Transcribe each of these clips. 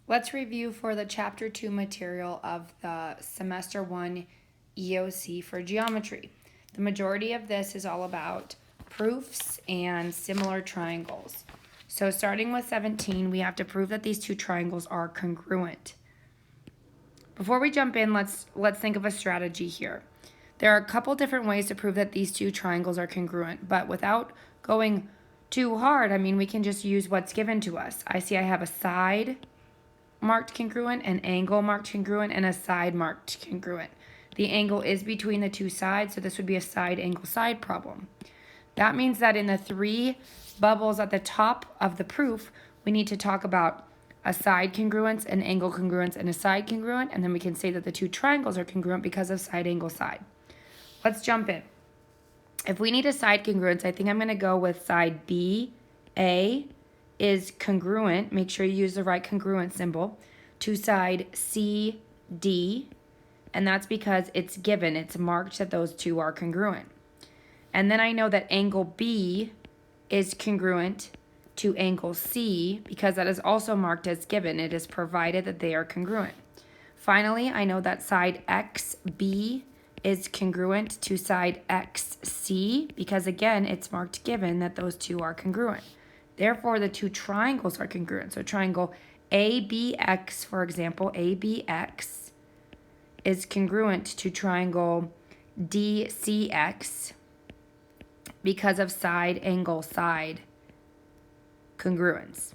Let's review for the Chapter 2 material of the Semester 1 EOC for geometry. The majority of this is all about proofs and similar triangles. So starting with 17, we have to prove that these two triangles are congruent. Before we jump in, let's think of a strategy here. There are a couple different ways to prove that these two triangles are congruent, but without going too hard, we can just use what's given to us. I see I have a side marked congruent, an angle marked congruent, and a side marked congruent. The angle is between the two sides, so this would be a side angle side problem. That means that in the three bubbles at the top of the proof, we need to talk about a side congruence, an angle congruence, and a side congruent, and then we can say that the two triangles are congruent because of side angle side. Let's jump in. If we need a side congruence, I think I'm going to go with side BA is congruent, make sure you use the right congruent symbol, to side CD, and that's because it's given, it's marked that those two are congruent. And then I know that angle B is congruent to angle C because that is also marked as given. It is provided that they are congruent. Finally, I know that side XB is congruent to side XC because again, it's marked given that those two are congruent. Therefore, the two triangles are congruent. So triangle ABX, for example, ABX is congruent to triangle DCX because of side angle side congruence.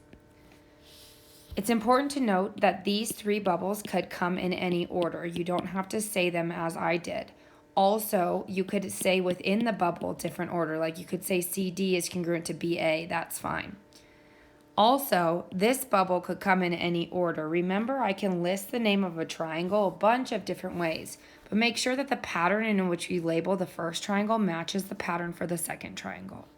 It's important to note that these three bubbles could come in any order. You don't have to say them as I did. Also, you could say within the bubble different order, like you could say CD is congruent to BA, that's fine. Also, this bubble could come in any order. Remember, I can list the name of a triangle a bunch of different ways, but make sure that the pattern in which you label the first triangle matches the pattern for the second triangle.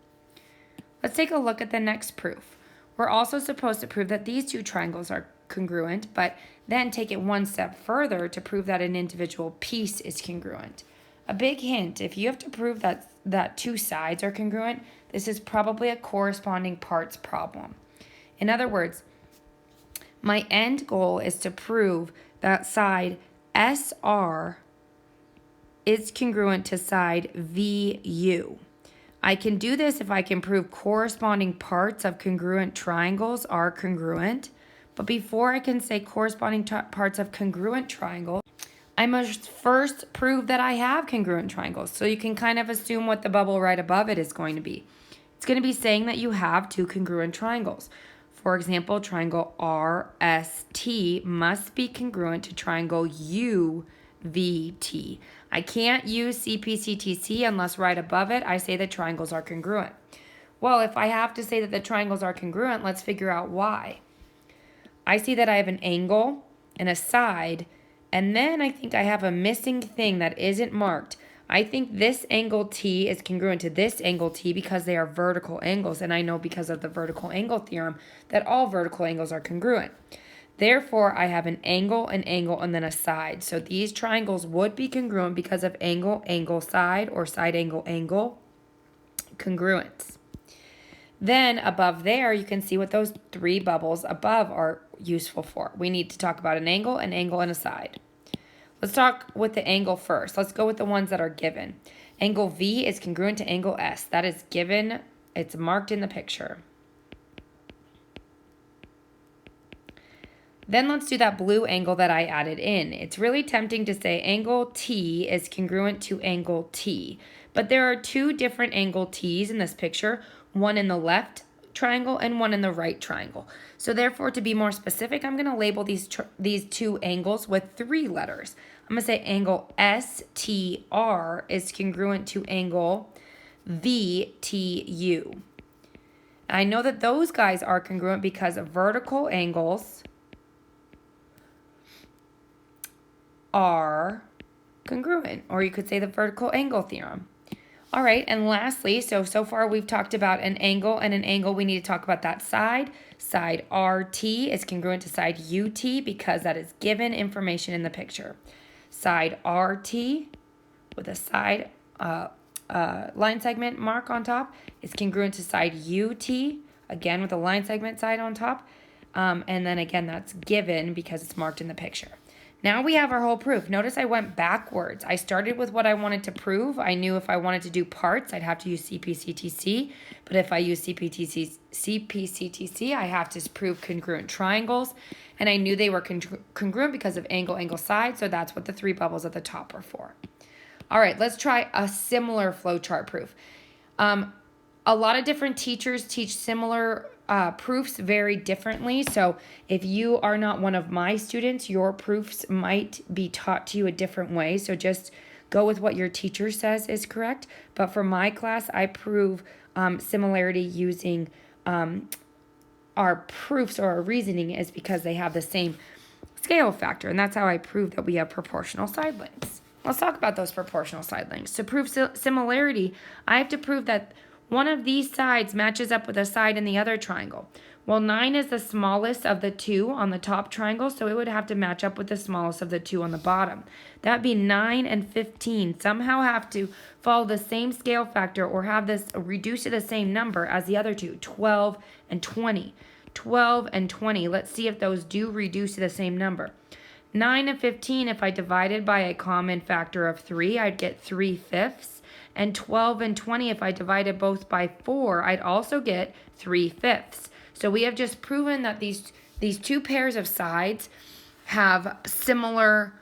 Let's take a look at the next proof. We're also supposed to prove that these two triangles are congruent, but then take it one step further to prove that an individual piece is congruent. A big hint, if you have to prove that two sides are congruent, this is probably a corresponding parts problem. In other words, my end goal is to prove that side SR is congruent to side VU. I can do this if I can prove corresponding parts of congruent triangles are congruent, but before I can say corresponding parts of congruent triangles, I must first prove that I have congruent triangles. So you can kind of assume what the bubble right above it is going to be. It's going to be saying that you have two congruent triangles. For example, triangle RST must be congruent to triangle UVT. I can't use CPCTC unless right above it I say the triangles are congruent. Well, if I have to say that the triangles are congruent, let's figure out why. I see that I have an angle and a side, and then I think I have a missing thing that isn't marked. I think this angle T is congruent to this angle T because they are vertical angles, and I know because of the vertical angle theorem that all vertical angles are congruent. Therefore, I have an angle, and then a side. So these triangles would be congruent because of angle, angle, side, or side, angle, angle congruence. Then above there, you can see what those three bubbles above are useful for. We need to talk about an angle, and a side. Let's talk with the angle first. Let's go with the ones that are given. Angle V is congruent to angle S. That is given. It's marked in the picture. Then let's do that blue angle that I added in. It's really tempting to say angle T is congruent to angle T. But there are two different angle T's in this picture, one in the left triangle and one in the right triangle. So therefore, to be more specific, I'm going to label these two angles with three letters. I'm going to say angle STR is congruent to angle VTU. I know that those guys are congruent because vertical angles are congruent, or you could say the vertical angle theorem. All right, and lastly, so far we've talked about an angle and an angle. We need to talk about that side. Side RT is congruent to side UT because that is given information in the picture. Side RT with a side line segment mark on top is congruent to side UT, again with a line segment side on top. And then again, that's given because it's marked in the picture. Now we have our whole proof. Notice I went backwards. I started with what I wanted to prove. I knew if I wanted to do parts, I'd have to use CPCTC. But if I use CPCTC, I have to prove congruent triangles. And I knew they were congruent because of angle, angle, side. So that's what the 3 bubbles at the top are for. All right, let's try a similar flowchart proof. A lot of different teachers teach similar proofs very differently. So if you are not one of my students, your proofs might be taught to you a different way. So just go with what your teacher says is correct. But for my class, I prove similarity using our proofs, or our reasoning is because they have the same scale factor. And that's how I prove that we have proportional side lengths. Let's talk about those proportional side lengths. To prove similarity, I have to prove that one of these sides matches up with a side in the other triangle. Well, 9 is the smallest of the 2 on the top triangle, so it would have to match up with the smallest of the 2 on the bottom. That would be 9 and 15 somehow have to follow the same scale factor or have this reduced to the same number as the other 2, 12 and 20. 12 and 20, let's see if those do reduce to the same number. 9 and 15, if I divided by a common factor of 3, I'd get 3/5. And 12 and 20, if I divided both by 4, I'd also get 3/5. So we have just proven that these 2 pairs of sides have similar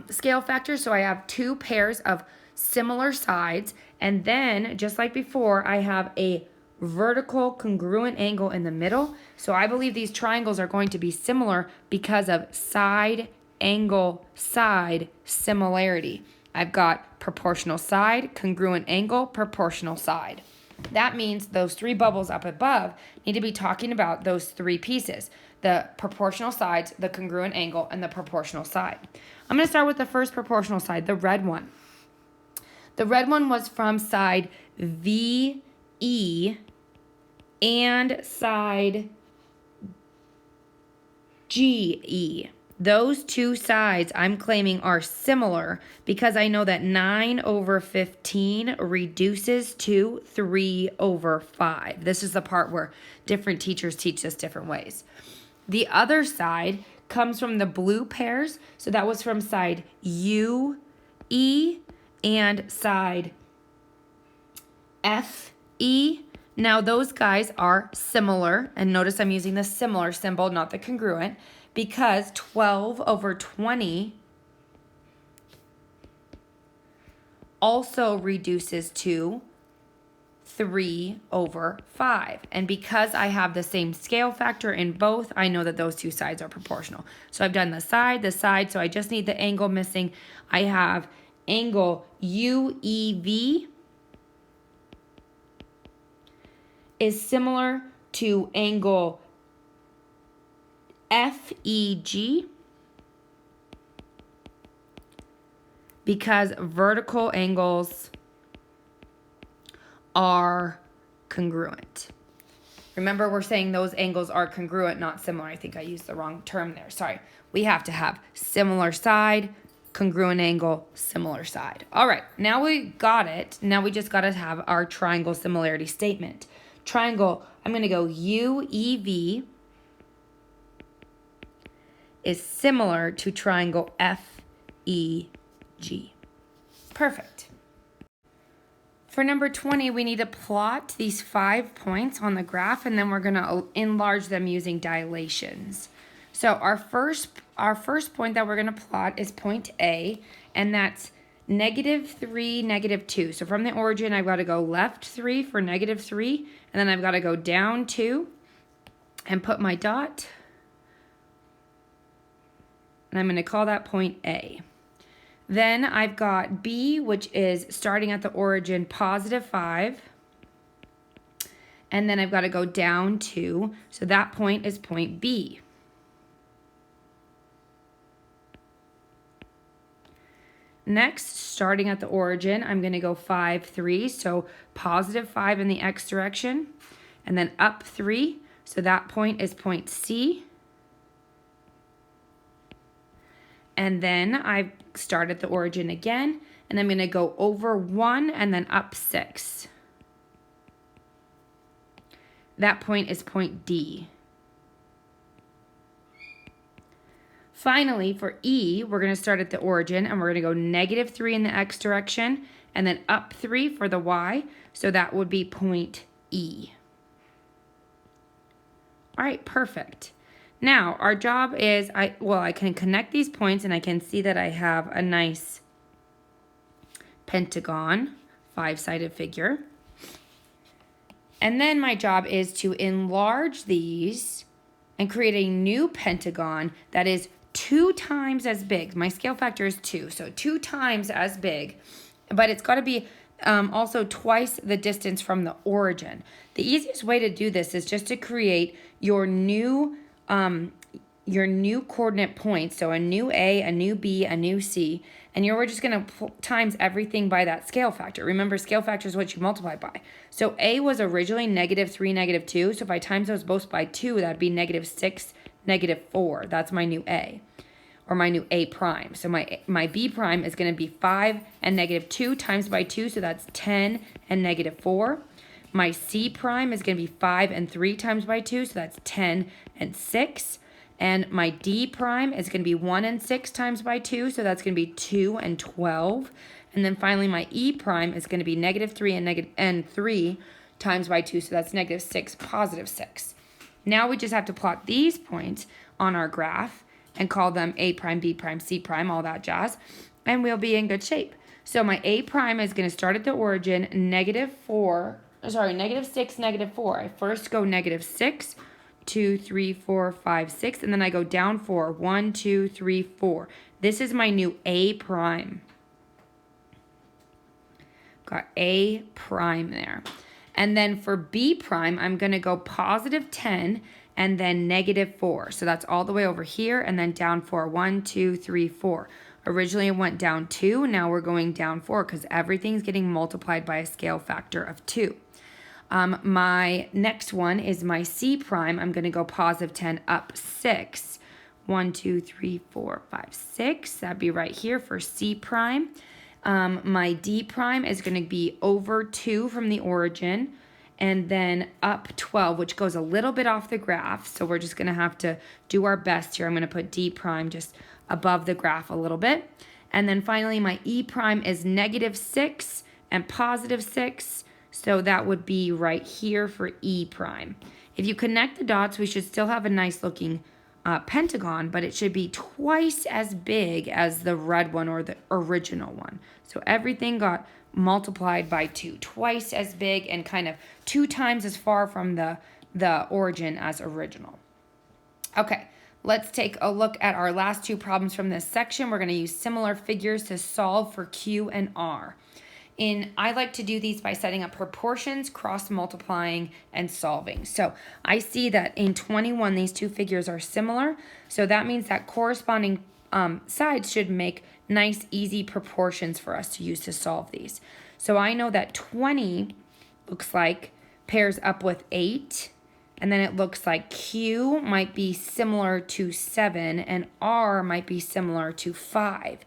scale factors. So I have 2 pairs of similar sides. And then, just like before, I have a vertical congruent angle in the middle. So I believe these triangles are going to be similar because of side, angle, side similarity. I've got proportional side, congruent angle, proportional side. That means those 3 bubbles up above need to be talking about those 3 pieces: the proportional sides, the congruent angle, and the proportional side. I'm going to start with the first proportional side, the red one. The red one was from side VE and side GE. Those 2 sides I'm claiming are similar because I know that 9/15 reduces to 3/5. This is the part where different teachers teach this different ways. The other side comes from the blue pairs. So that was from side UE and side FE. Now those guys are similar. And notice I'm using the similar symbol, not the congruent, because 12/20 also reduces to 3/5. And because I have the same scale factor in both, I know that those 2 sides are proportional. So I've done the side, so I just need the angle missing. I have angle UEV is similar to angle FEG because vertical angles are congruent. Remember, we're saying those angles are congruent, not similar. I think I used the wrong term there. Sorry. We have to have similar side, congruent angle, similar side. All right, now we got it. Now we just got to have our triangle similarity statement. Triangle, I'm going to go UEV is similar to triangle FEG. Perfect. For number 20, we need to plot these 5 points on the graph, and then we're going to enlarge them using dilations. So our first point that we're going to plot is point A, and that's -3, -2. So from the origin, I've got to go left 3 for -3, and then I've got to go down 2 and put my dot. And I'm going to call that point A. Then I've got B, which is starting at the origin +5. And then I've got to go down 2. So that point is point B. Next, starting at the origin, I'm going to go 5, 3. So +5 in the X direction. And then up 3. So that point is point C. And then I start at the origin again, and I'm going to go over 1 and then up 6. That point is point D. Finally, for E, we're going to start at the origin, and we're going to go negative 3 in the x direction, and then up 3 for the y, so that would be point E. All right, perfect. Now, our job is, I can connect these points, and I can see that I have a nice pentagon, 5-sided figure. And then my job is to enlarge these and create a new pentagon that is 2 times as big. My scale factor is 2, so 2 times as big, but it's got to be also twice the distance from the origin. The easiest way to do this is just to create your new coordinate points, so a new A, a new B, a new C, and we're just going to times everything by that scale factor. Remember, scale factor is what you multiply by. So A was originally negative 3, negative 2, so if I times those both by 2, that would be negative 6, negative 4. That's my new A, or my new A prime. So my B prime is going to be 5 and negative 2 times by 2, so that's 10 and negative 4. My C prime is going to be 5 and 3 times by 2, so that's 10 and 6. And my D prime is going to be 1 and 6 times by 2, so that's going to be 2 and 12. And then finally, my E prime is going to be negative 3 and 3 times by 2, so that's negative 6, positive 6. Now we just have to plot these points on our graph and call them A prime, B prime, C prime, all that jazz, and we'll be in good shape. So my A prime is going to start at the origin, negative 6, negative 4. I first go negative 6, 2, 3, 4, 5, 6, and then I go down 4, 1, 2, 3, 4. This is my new A prime. Got A prime there. And then for B prime, I'm going to go positive 10 and then negative 4. So that's all the way over here and then down 4. 1, 2, 3, 4. Originally it went down 2. Now we're going down 4 because everything's getting multiplied by a scale factor of 2. My next one is my C prime. I'm going to go positive 10 up 6. 1, 2, 3, 4, 5, 6. That'd be right here for C prime. My D prime is going to be over 2 from the origin and then up 12, which goes a little bit off the graph. So we're just going to have to do our best here. I'm going to put D prime just above the graph a little bit. And then finally, my E prime is negative 6 and positive 6. So that would be right here for E prime. If you connect the dots, we should still have a nice looking pentagon, but it should be twice as big as the red one or the original one. So everything got multiplied by 2, twice as big and kind of 2 times as far from the origin as original. Okay, let's take a look at our last 2 problems from this section. We're going to use similar figures to solve for Q and R. I like to do these by setting up proportions, cross-multiplying, and solving. So I see that in 21, these 2 figures are similar. So that means that corresponding sides should make nice, easy proportions for us to use to solve these. So I know that 20 looks like pairs up with 8. And then it looks like Q might be similar to 7, and R might be similar to 5.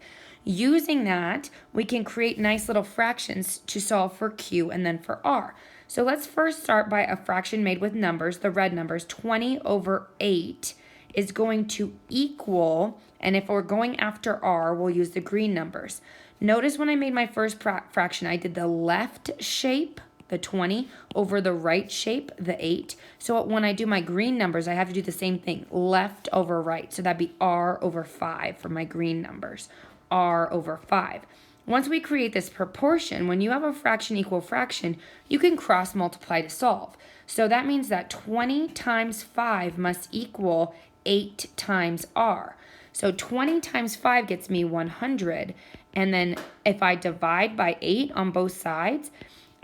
Using that, we can create nice little fractions to solve for Q and then for R. So let's first start by a fraction made with numbers, the red numbers. 20 over 8 is going to equal, and if we're going after R, we'll use the green numbers. Notice when I made my first fraction, I did the left shape, the 20, over the right shape, the 8. So when I do my green numbers, I have to do the same thing, left over right. So that'd be R over 5 for my green numbers. R over 5. Once we create this proportion, when you have a fraction equal fraction, you can cross multiply to solve. So that means that 20 times 5 must equal 8 times R. So 20 times 5 gets me 100. And then if I divide by 8 on both sides,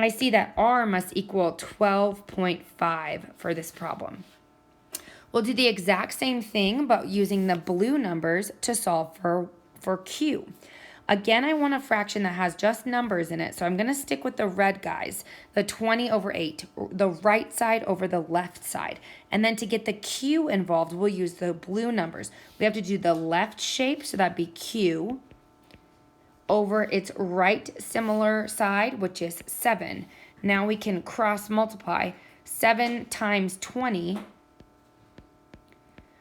I see that R must equal 12.5 for this problem. We'll do the exact same thing, but using the blue numbers to solve for Q. Again, I want a fraction that has just numbers in it, so I'm going to stick with the red guys, the 20 over 8, the right side over the left side. And then to get the Q involved, we'll use the blue numbers. We have to do the left shape, so that'd be Q, over its right similar side, which is 7. Now we can cross multiply. 7 times 20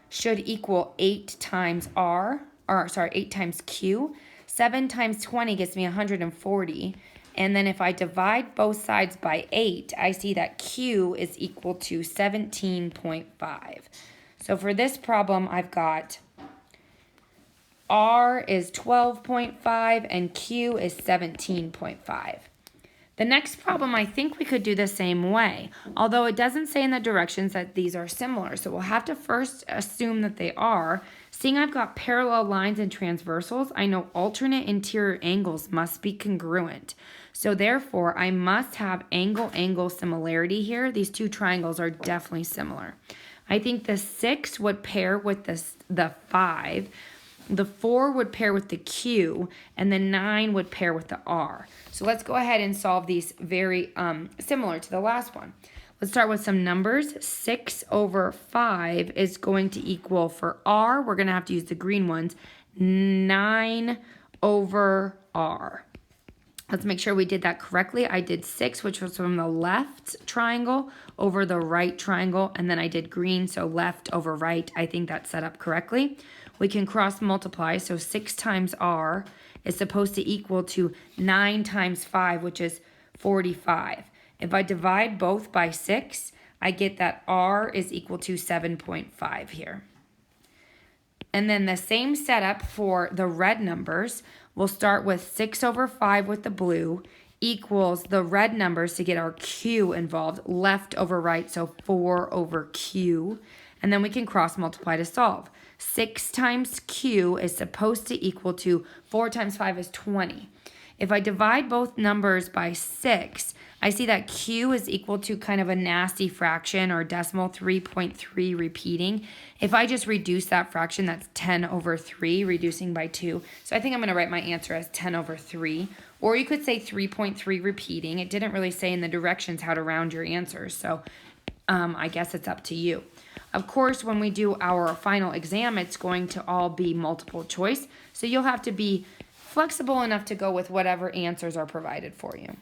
should equal 8 times R, or sorry, 8 times Q. 7 times 20 gives me 140. And then if I divide both sides by 8, I see that Q is equal to 17.5. So for this problem, I've got R is 12.5 and Q is 17.5. The next problem, I think we could do the same way, although it doesn't say in the directions that these are similar. So we'll have to first assume that they are. Seeing I've got parallel lines and transversals, I know alternate interior angles must be congruent. So therefore, I must have angle-angle similarity here. These two triangles are definitely similar. I think the 6 would pair with the 5. The 4 would pair with the Q, and the 9 would pair with the R. So let's go ahead and solve these very similar to the last one. Let's start with some numbers. 6 over 5 is going to equal, for R, we're going to have to use the green ones, 9 over R. Let's make sure we did that correctly. I did 6, which was from the left triangle over the right triangle, and then I did green, so left over right. I think that's set up correctly. We can cross multiply, so 6 times R is supposed to equal to 9 times 5, which is 45. If I divide both by 6, I get that R is equal to 7.5 here. And then the same setup for the red numbers. We'll start with 6 over 5 with the blue equals the red numbers to get our Q involved, left over right, so 4 over Q. And then we can cross multiply to solve. 6 times Q is supposed to equal to 4 times 5 is 20. If I divide both numbers by 6, I see that Q is equal to kind of a nasty fraction or decimal 3.3 repeating. If I just reduce that fraction, that's 10 over 3, reducing by 2. So I think I'm going to write my answer as 10 over 3. Or you could say 3.3 repeating. It didn't really say in the directions how to round your answers, so I guess it's up to you. Of course, when we do our final exam, it's going to all be multiple choice, so you'll have to be flexible enough to go with whatever answers are provided for you.